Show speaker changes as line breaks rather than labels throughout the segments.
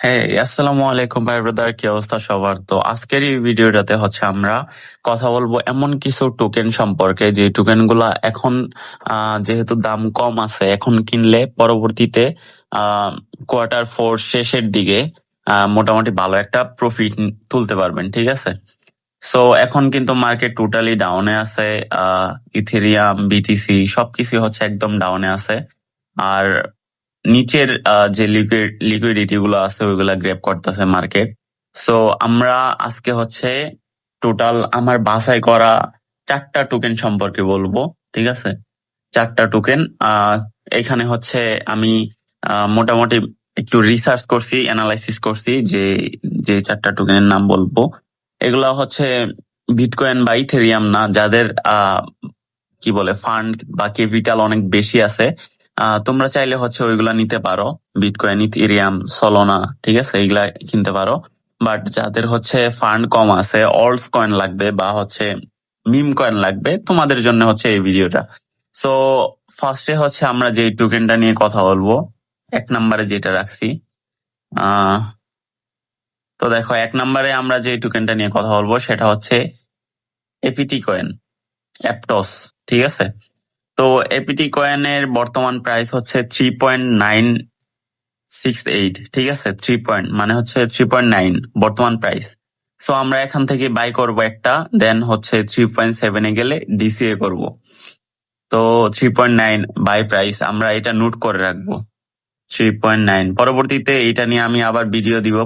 হ্যাঁ, আসসালামু আলাইকুম ভাই ব্রাদার, কি অবস্থা সবার? তো আজকের এই ভিডিওটাতে হচ্ছে আমরা কথা বলবো এমন কিছু টোকেন সম্পর্কে যে টোকেন গুলা এখন যেহেতু দাম কম আছে, এখন কিনলে পরবর্তীতে কোয়ার্টার 4 শেষের দিকে মোটামুটি ভালো একটা প্রফিট তুলতে পারবেন, ঠিক আছে? সো এখন কিন্তু মার্কেট টোটালি ডাউনে আছে। ইথেরিয়াম, বিটিসি সবকিছু হচ্ছে একদম ডাউনে আছে। আর নিচের যে লিকুইডিটি গুলো আছে ওইগুলা গ্র্যাব করতেছে মার্কেট। সো আমরা আজকে হচ্ছে টোটাল আমার বাছাই করা 4টা টোকেন সম্পর্কে বলবো, ঠিক আছে? 4টা টোকেন এখানে হচ্ছে আমি মোটামুটি একটু রিসার্চ করছি, অ্যানালাইসিস করছি যে যে 4টা টোকেনের নাম বলবো এগুলা হচ্ছে বিটকয়েন বা ইথেরিয়াম না, যাদের কি বলে ফান্ড বা ক্যাপিটাল অনেক বেশি আছে। তোমরা চাইলে হচ্ছে ওইগুলা নিতে পারো, বিটকয়েন, ইথেরিয়াম, সলোনা, ঠিক আছে, এইগুলা কিনতে পারো। বাট যাদের হচ্ছে ফান্ড কম আছে, অল্টস কয়েন লাগবে বা হচ্ছে মিম কয়েন লাগবে, তোমাদের জন্য হচ্ছে এই ভিডিওটা। সো ফার্স্টে হচ্ছে আমরা যে টোকেনটা নিয়ে কথা বলবো, 1 নম্বরে যেটা রাখছি। আহ তো দেখো, 1 নম্বরে আমরা যে টোকেনটা নিয়ে কথা বলবো সেটা হচ্ছে এপিটি কয়েন, অ্যাপটস, ঠিক আছে? তো এপিটি কয়েনের বর্তমান প্রাইস হচ্ছে 3.968, ঠিক আছে? 3 মানে হচ্ছে 3.9 বর্তমান প্রাইস। সো আমরা এখান থেকে বাই করব একটা, দেন হচ্ছে 3.7 গেলে ডিসিএ করব। তো 3.9 বাই প্রাইস, আমরা এটা নোট করে রাখবো, 3.9। পরবর্তীতে এটা নিয়ে আমি আবার ভিডিও দিব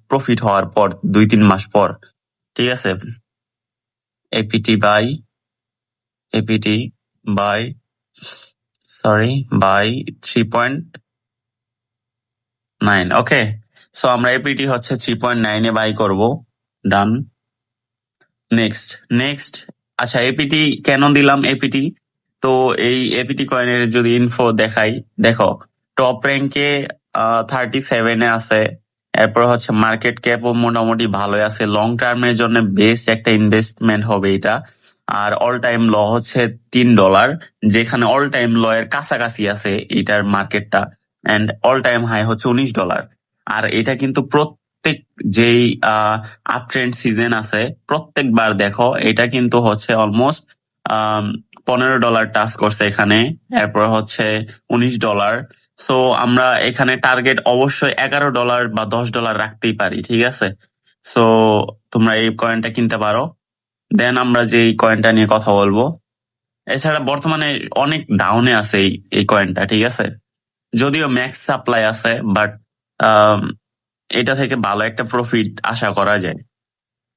প্রফিট হওয়ার পর, 2-3 মাস পর, ঠিক আছে? APT by, APT by, sorry, by 3.9। Okay, so আমরা এপিটি হচ্ছে 3.9 বাই করব। ডান। Next, next. আচ্ছা, এপিটি কেন দিলাম এপিটি? তো এই এপিটি কয়েনের যদি ইনফো দেখাই, দেখো টপ র্যাঙ্কে 37-এ আছে। এরপর হচ্ছে মার্কেট ক্যাপও মোটামুটি ভালোই আছে, লং টার্মের জন্য বেস্ট একটা ইনভেস্টমেন্ট হবে এটা। আর অল টাইম ল হচ্ছে $3, যেখানে অল টাইম ল এর কাছাকাছি আছে এটার মার্কেটটা। এন্ড অল টাইম হাই হচ্ছে $19। আর এটা কিন্তু প্রত্যেক যেই আপ ট্রেন্ড সিজন আছে, প্রত্যেকবার দেখো এটা কিন্তু হচ্ছে অলমোস্ট $15 টাচ করছে এখানে, এরপর হচ্ছে $19। সো আমরা এখানে টার্গেট অবশ্যই $11 বা $10 রাখতেই পারি, ঠিক আছে? সো তোমরা এই কয়েনটা কিনতে পারো। দেন আমরা যে এই কয়েনটা নিয়ে কথা বলবো, এছাড়া বর্তমানে অনেক ডাউনে আছে এই কয়েনটা, ঠিক আছে? যদিও ম্যাক্স সাপ্লাই আছে, বাট এটা থেকে ভালো একটা প্রফিট আশা করা যায়।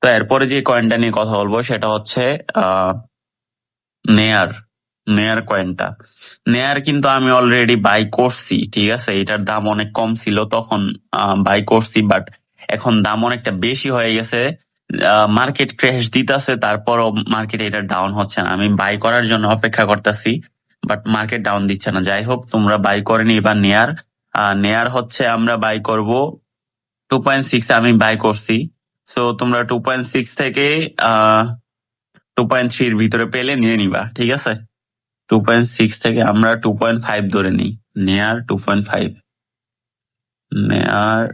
তো এরপরে যে কয়েনটা নিয়ে কথা বলবো সেটা হচ্ছে নেয়ার, নেয়ার কয়েনটা। নেয়ার কিন্তু আমি অলরেডি বাই করছি, ঠিক আছে? এটার দাম অনেক কম ছিল তখন বাই করছি, বাট এখন দাম অনেকটা বেশি হয়ে গেছে। মার্কেট ক্র্যাশ দিতেছে, তারপরও মার্কেট এটা ডাউন হচ্ছে না। আমি বাই করার জন্য অপেক্ষা করতেছি, বাট মার্কেট ডাউন দিচ্ছে না। যাই হোক, তোমরা বাই করে নিবা নেয়ার। নেয়ার হচ্ছে আমরা বাই করব 2.6, আমি বাই করছি। সো তোমরা 2.6 থেকে 2.3 ভিতরে পেলে নিয়ে নিবা, ঠিক আছে? 2.6 থেকে আমরা 2.5 ধরে নিই। নেয়ার 2.5, নেয়ার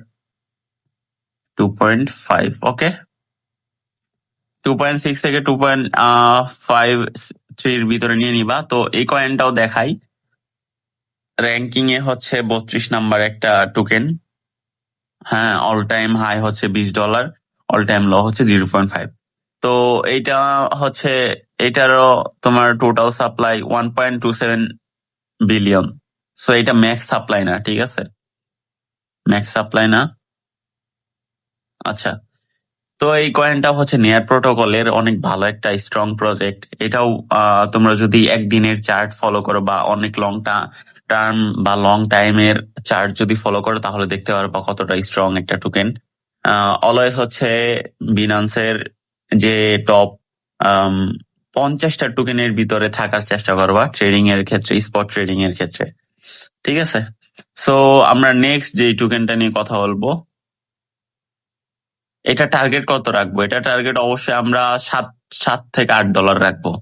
2.5, ওকে। 2.6 থেকে 2.53 ভিতরে নিয়ে নিবা। তো এই কয়েনটাও দেখাই, র্যাঙ্কিং এ হচ্ছে 32 নাম্বার একটা টোকেন। হ্যাঁ, অল টাইম হাই হচ্ছে $20, অল টাইম লো হচ্ছে 0.5। তো এইটা হচ্ছে, এটারও তোমার টোটাল সাপ্লাই 1.27 বিলিয়ন। সো এটা ম্যাক্স সাপ্লাই না, ঠিক আছে? ম্যাক্স সাপ্লাই না। আচ্ছা, তো এই কয়েনটা হচ্ছে নেয়ার প্রোটোকলের অনেক ভালো একটা স্ট্রং প্রজেক্ট। এটাও তোমরা যদি একদিনের চার্ট ফলো করো বা অনেক লং টার্ম বা লং টাইমের চার্ট যদি ফলো করো, তাহলে দেখতে পারবা কতটা স্ট্রং একটা টোকেন। অলওয়েজ হচ্ছে বিনান্সের যে টপ 50টা টোকেনের ভিতরে থাকার চেষ্টা করবা ট্রেডিং এর ক্ষেত্রে, স্পট ট্রেডিং এর ক্ষেত্রে, ঠিক আছে? সো আমরা নেক্সট যে টোকেনটা নিয়ে কথা বলবো, এটা টার্গেট কত রাখবো? এটা টার্গেট অবশ্যই আমরা 7 থেকে $8 রাখবো,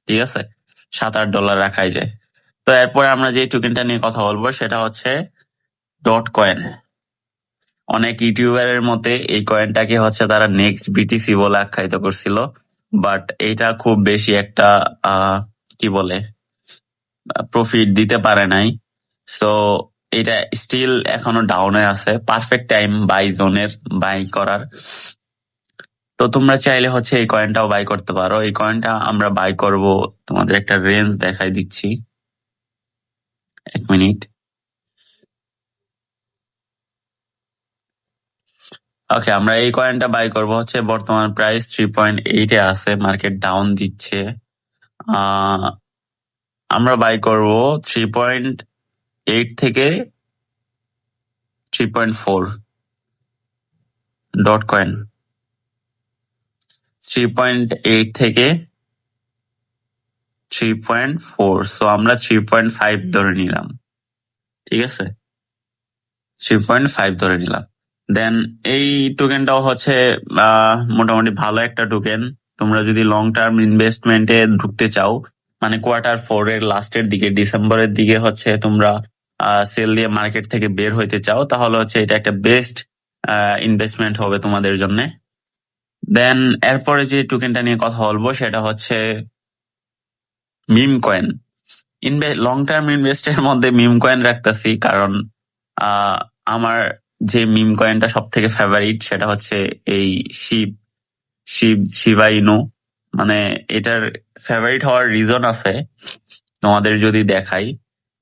ঠিক আছে? $7-8 রাখাই যায়। তো এরপরে আমরা যে টোকেনটা নিয়ে কথা বলবো সেটা হচ্ছে ডট কয়েন। অনেক ইউটিউবারের মতে এই কয়েনটাকে হচ্ছে তারা নেক্সট বিটিসি বলে আখ্যায়িত করছিল, বাট এটা খুব বেশি একটা কি বলে প্রফিট দিতে পারে নাই। সো এটা স্টিল এখনো ডাউনে আছে, পারফেক্ট টাইম বাই জোনের বাই করার। তো তোমরা চাইলে হচ্ছে এই কয়েনটাও বাই করতে পারো। এই কয়েনটা আমরা বাই করব, তোমাদের একটা রেঞ্জ দেখাই দিচ্ছি, 1 মিনিট। ওকে, আমরা এই কয়েনটা বাই করব হচ্ছে বর্তমান প্রাইস 3.8 এ আছে, মার্কেট ডাউন দিচ্ছে। আমরা বাই করব 3.8 থেকে 3.4 ডট কয়েন, 3.8 থেকে 3.4। সো আমরা 3.5 ধরে নিলাম, ঠিক আছে, 3.5 ধরে নিলাম। দেন এই টোকেনটাও হচ্ছে মোটামুটি ভালো একটা টোকেন। তোমরা যদি লং টার্ম ইনভেস্টমেন্টে ঢুকতে চাও, মানে Q4 এর লাস্টের দিকে, ডিসেম্বরের দিকে হচ্ছে তোমরা সেল দিয়ে মার্কেট থেকে বের হইতে চাও, তাহলে হচ্ছে এটা একটা বেস্ট ইনভেস্টমেন্ট হবে তোমাদের জন্য। দেন এরপরে যে টোকেনটা নিয়ে কথা বলবো সেটা হচ্ছে মিম কয়েন। লং টার্ম ইনভেস্টের মধ্যে মিম কয়েন রাখতেছি, কারণ আমার যে মিম কয়েনটা সব থেকে ফেভারিট সেটা হচ্ছে এই শিবা ইনু। মানে এটার ফেভারিট হওয়ার রিজন আছে, তোমাদের যদি দেখাই।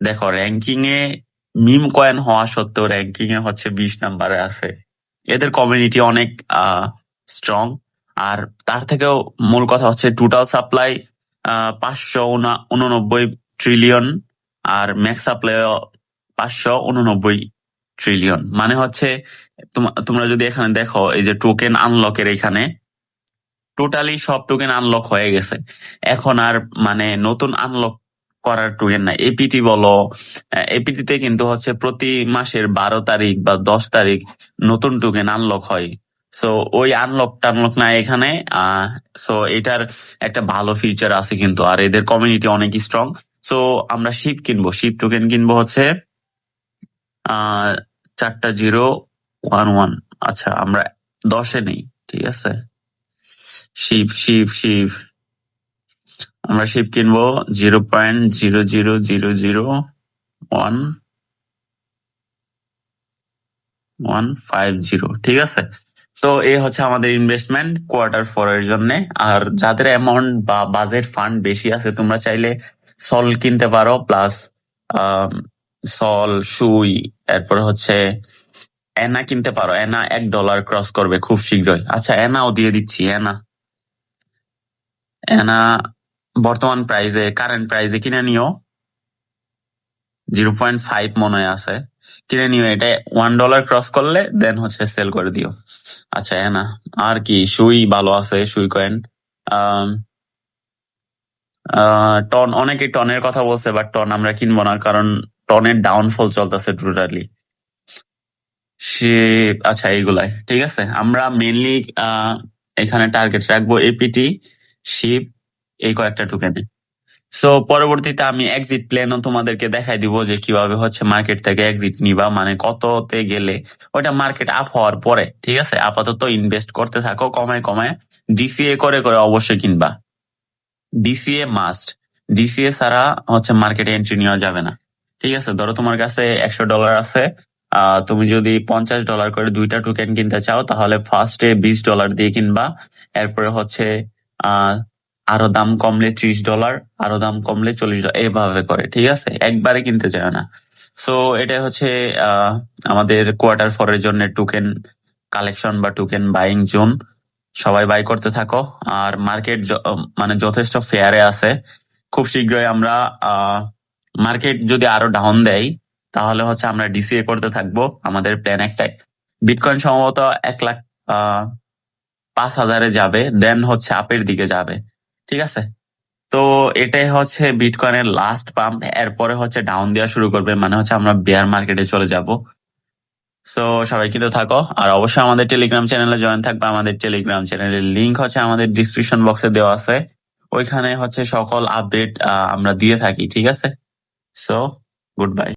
দেখো, র্যাঙ্কিং এ মিম কয়েন হওয়া সত্ত্বেও র্যাঙ্কিং এ হচ্ছে 20 নাম্বারে আছে। এদের কমিউনিটি অনেক স্ট্রং। আর তার থেকেও মূল কথা হচ্ছে টোটাল সাপ্লাই 589 ট্রিলিয়ন, আর ম্যাক্স সাপ্লাই 589 ট্রিলিয়ন। মানে হচ্ছে তোমরা যদি এখানে দেখো, এই যে টোকেন আনলকের এখানে টোটালি সব টোকেন আনলক হয়ে গেছে। এখন আর মানে নতুন আনলক করার টোকেন নাই। এপিটি বলো, এপিটিতে কিন্তু হচ্ছে প্রতি মাসের 12 তারিখ বা 10 তারিখ নতুন টোকেন আনলক হয়। সো ওই আনলক টানলক নাই এখানে। সো এটার একটা ভালো ফিচার আছে কিন্তু, আর এদের কমিউনিটি অনেক স্ট্রং। সো আমরা শিপ কিনবো, শিপ টোকেন কিনবো হচ্ছে 4011। আচ্ছা, আমরা 10-এ নেই, ঠিক আছে। শিপ আমরা শিপ কিনবো 0.0001150, ঠিক আছে। তো এই হচ্ছে আমাদের ইনভেস্টমেন্ট Q4 এর জন্য। আর যাদের অ্যামাউন্ট বা বাজেট ফান্ড বেশি আছে, তোমরা চাইলে সল কিনতে পারো, প্লাস সল, সুই, এরপর হচ্ছে এনা কিনতে পারো। এনা $1 ক্রস করবে খুব শীঘ্রই। আচ্ছা, এনাও দিয়ে দিচ্ছি। এনা বর্তমান প্রাইসে, কারেন্ট প্রাইসে কিনে নিও, 0.5 মনে হয় আছে, কিনে নিও। এটা $1 ক্রস করলে দেন হচ্ছে সেল করে দিও। আচ্ছা, এনা আর কি, সুই ভালো আছে, সুই কয়েন। টন, অনেকে টনের কথা বলছে, বাট টন আমরা কিনবো না, কারণ টনের ডাউনফল চলতেছে টোটালি। আচ্ছা, এইগুলাই ঠিক আছে। আমরা মেনলি এখানে টার্গেট রাখবো এপিটি, শিপ, এই কয়েকটা টোকেনে। সো পরবর্তীতে আমি এক্সিট প্ল্যানও তোমাদেরকে দেখাই দিব, যে কিভাবে হচ্ছে মার্কেট থেকে এক্সিট নিবা, মানে কততে গেলে। ওটা মার্কেট আপ হওয়ার পরে, ঠিক আছে। আপাতত ইনভেস্ট করতে থাকো কমায় কমায়, ডিসিএ করে করে অবশ্যই কিনবা। ডিসিএ মাস্ট, ডিসিএ ছাড়া হচ্ছে মার্কেটে এন্ট্রি নেওয়া যাবে না, ঠিক আছে। ধরো তোমার কাছে $100 আছে, তুমি যদি $50 করে 2টা টোকেন কিনতে চাও, তাহলে ফার্স্টে $20 দিয়ে কিনবা। এরপরে হচ্ছে আরো দাম কমলে $30, আরো দাম কমলে $40, এইভাবে করে, ঠিক আছে। একবারে কিনতে চায় না। সো এটা হচ্ছে আমাদের Q4 এর জন্য টোকেন কালেকশন বা টোকেন বাইং জোন। সবাই বাই করতে থাকো। আর মার্কেট মানে যথেষ্ট ফেয়ারে আছে। খুব শীঘ্রই আমরা মার্কেট যদি আরো ডাউন দেয়, তাহলে হচ্ছে আমরা ডিসিএ করতে থাকবো। আমাদের প্ল্যান একটাই, বিটকয়েন সম্ভবত 1,05,000-এ যাবে, দেন হচ্ছে আপের দিকে যাবে, ঠিক আছে। তো এটাই হচ্ছে বিটকয়েনের লাস্ট পাম্প। এরপরে হচ্ছে ডাউন দেওয়া শুরু করবে, মানে হচ্ছে আমরা বেয়ার মার্কেটে চলে যাব। সো সবাই কিন্তু থাকো, আর অবশ্যই আমাদের টেলিগ্রাম চ্যানেলে জয়েন থাকবে। আমাদের টেলিগ্রাম চ্যানেলের লিংক হচ্ছে আমাদের ডিসক্রিপশন বক্সে দেওয়া আছে। ওইখানে হচ্ছে সকল আপডেট আমরা দিয়ে থাকি, ঠিক আছে। So good bye.